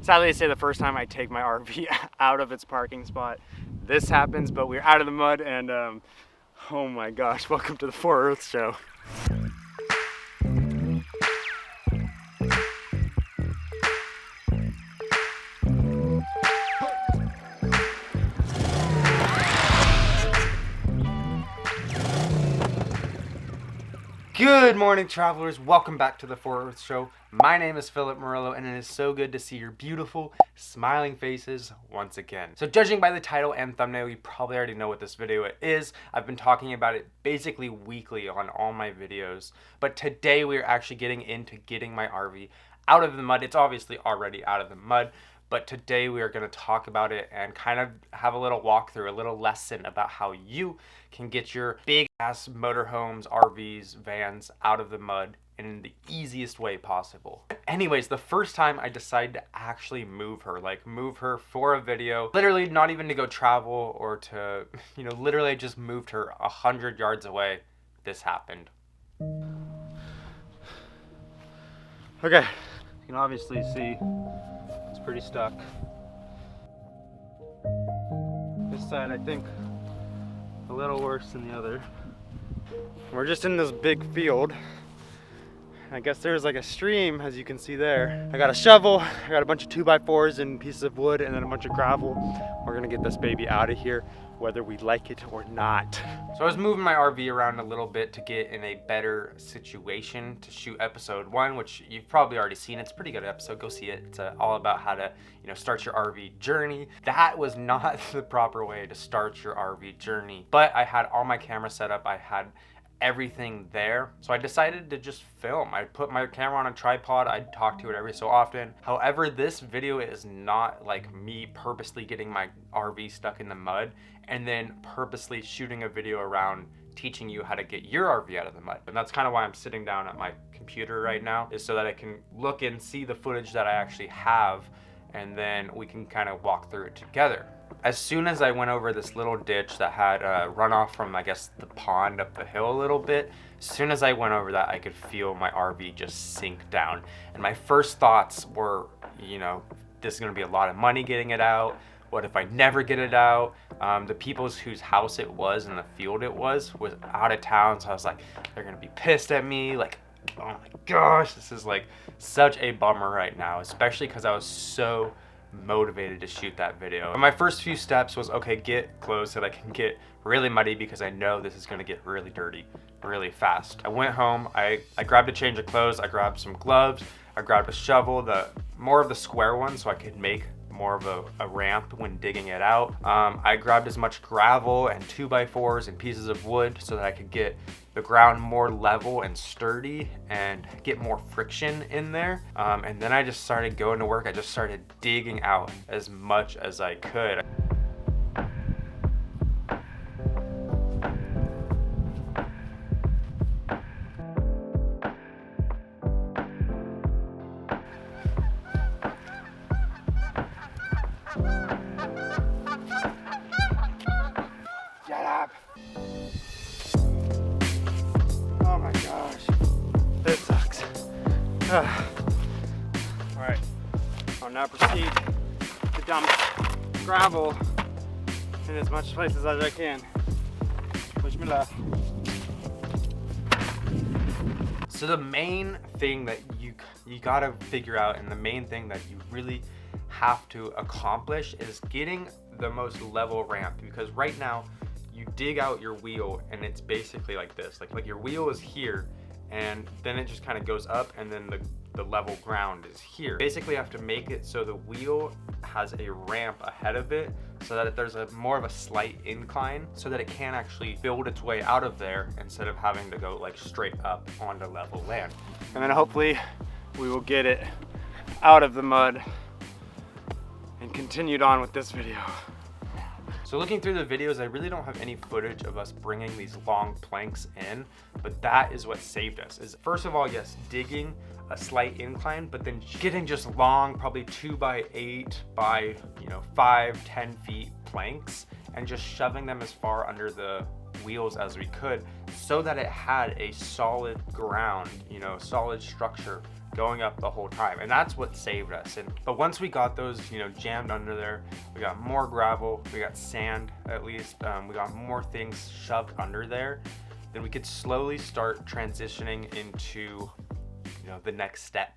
Sadly to say, the first time I take my RV out of its parking spot, this happens, but we're out of the mud and oh my gosh, welcome to the Four Earth Show. Good morning, travelers. Welcome back to the Four Earth Show. My name is Philip Murillo, and it is so good to see your beautiful, smiling faces once again. So judging by the title and thumbnail, you probably already know what this video is. I've been talking about it basically weekly on all my videos, but today we're actually getting into getting my RV out of the mud. It's obviously already out of the mud, but today we are going to talk about it and kind of have a little walkthrough, a little lesson about how you can get your big ass motorhomes, RVs, vans out of the mud in the easiest way possible. Anyways, the first time I decided to actually move her for a video, literally not even to go travel or to, literally just moved her 100 yards away, this happened. Okay, you can obviously see it's pretty stuck. This side, I think, a little worse than the other. We're just in this big field. I guess there's like a stream, as you can see there. I got a shovel, I got a bunch of 2x4s and pieces of wood, and then a bunch of gravel. We're gonna get this baby out of here, whether we like it or not. So I was moving my RV around a little bit to get in a better situation to shoot episode 1, which you've probably already seen. It's a pretty good episode, go see it. It's all about how to, start your RV journey. That was not the proper way to start your RV journey, but I had all my cameras set up. I had everything there, so I decided to just film. I put my camera on a tripod. I'd talk to it every so often. However, this video is not like me purposely getting my RV stuck in the mud and then purposely shooting a video around teaching you how to get your RV out of the mud. And that's kind of why I'm sitting down at my computer right now, is so that I can look and see the footage that I actually have, and then we can kind of walk through it together. As soon as I went over this little ditch that had runoff from, I guess, the pond up the hill a little bit, as soon as I went over that, I could feel my RV just sink down. And my first thoughts were, this is gonna be a lot of money getting it out. What if I never get it out? The people whose house it was and the field it was out of town, so I was like, they're gonna be pissed at me. Like, oh my gosh, this is like such a bummer right now, especially because I was so motivated to shoot that video. And my first few steps was, okay, get clothes so that I can get really muddy, because I know this is gonna get really dirty really fast. I went home, I grabbed a change of clothes, I grabbed some gloves, I grabbed a shovel, more of the square one, so I could make more of a ramp when digging it out. I grabbed as much gravel and 2x4s and pieces of wood so that I could get the ground more level and sturdy and get more friction in there. And then I just started going to work. I just started digging out as much as I could. Shut up. Oh my gosh, this sucks. All right, I'll now proceed to dump gravel in as much places as I can. Wish me luck. So the main thing that you gotta figure out, and the main thing that you really have to accomplish, is getting the most level ramp, because right now you dig out your wheel and it's basically like this, like your wheel is here and then it just kind of goes up, and then the level ground is here. Basically, you have to make it so the wheel has a ramp ahead of it, so that there's more of a slight incline, so that it can actually build its way out of there instead of having to go like straight up onto level land. And then hopefully we will get it out of the mud and continued on with this video. So looking through the videos, I really don't have any footage of us bringing these long planks in, but that is what saved us. Is first of all, yes, digging a slight incline, but then getting just long, probably 2x8 by 5-10 feet planks, and just shoving them as far under the wheels as we could, so that it had a solid ground, solid structure going up the whole time, and that's what saved us. But once we got those, you know, jammed under there, we got more gravel, we got sand at least, we got more things shoved under there, then we could slowly start transitioning into, you know, the next step.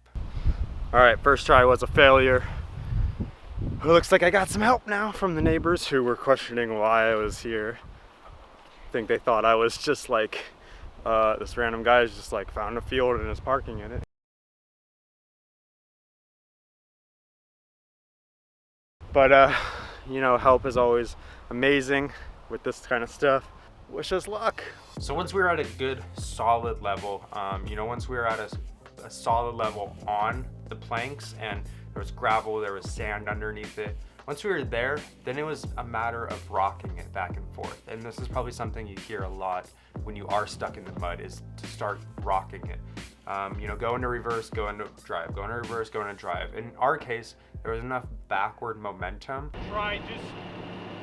All right, first try was a failure. It looks like I got some help now from the neighbors who were questioning why I was here. I think they thought I was just like, this random guy just like found a field and is parking in it. But you know, help is always amazing with this kind of stuff. Wish us luck. So once we were at a good solid level, you know, once we were at a solid level on the planks and there was gravel, there was sand underneath it. Once we were there, then it was a matter of rocking it back and forth. And this is probably something you hear a lot when you are stuck in the mud, is to start rocking it. You know, go into reverse, go into drive, go into reverse, go into drive. In our case, there was enough backward momentum. Try just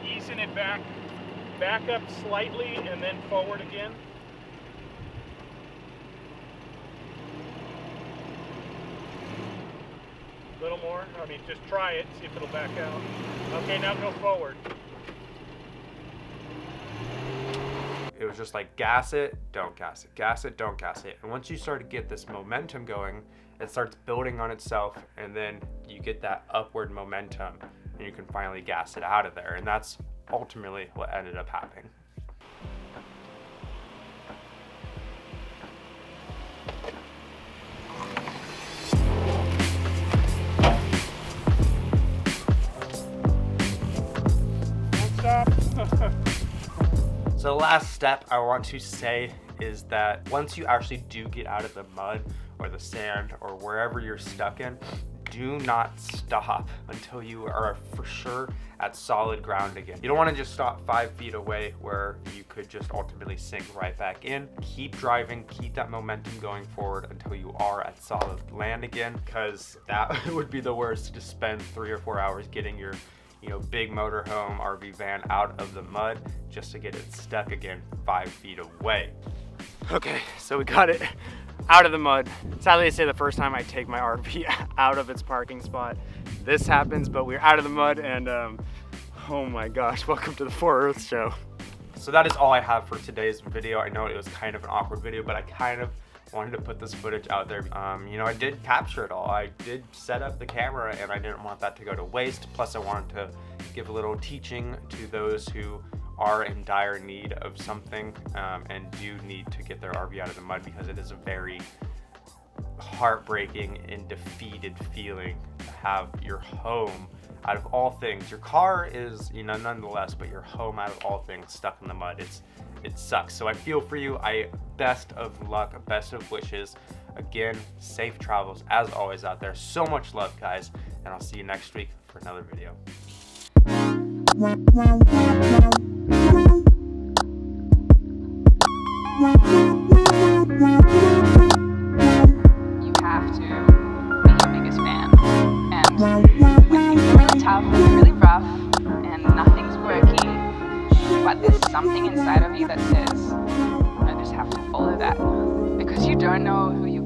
easing it back up slightly and then forward again. A little more. I mean, just try it, see if it'll back out. Okay, now go forward. It was just like gas it, don't gas it, gas it, don't gas it. And once you start to get this momentum going, it starts building on itself, and then you get that upward momentum and you can finally gas it out of there. And that's ultimately what ended up happening. So the last step I want to say is that once you actually do get out of the mud or the sand or wherever you're stuck in, do not stop until you are for sure at solid ground again. You don't want to just stop 5 feet away where you could just ultimately sink right back in. Keep driving, keep that momentum going forward until you are at solid land again, because that would be the worst, to spend 3 or 4 hours getting your, you know, big motorhome RV van out of the mud just to get it stuck again 5 feet away. Okay, so we got it out of the mud. Sadly, I say the first time I take my RV out of its parking spot, this happens, but we're out of the mud, and oh my gosh, welcome to the 4 Earth show. So that is all I have for today's video. I know it was kind of an awkward video, but I kind of wanted to put this footage out there. You know, I did capture it all. I did set up the camera, and I didn't want that to go to waste. Plus, I wanted to give a little teaching to those who are in dire need of something and do need to get their RV out of the mud, because it is a very heartbreaking and defeated feeling to have your home, out of all things, your car is, you know, nonetheless, but your home out of all things stuck in the mud. It sucks. So I feel for you. Best of luck, best of wishes. Again, safe travels as always out there. So much love, guys, and I'll see you next week for another video. You have to be your biggest fan. And when things are really tough and really rough and nothing's working, but there's something inside of you that says, I just have to follow that. Because you don't know who you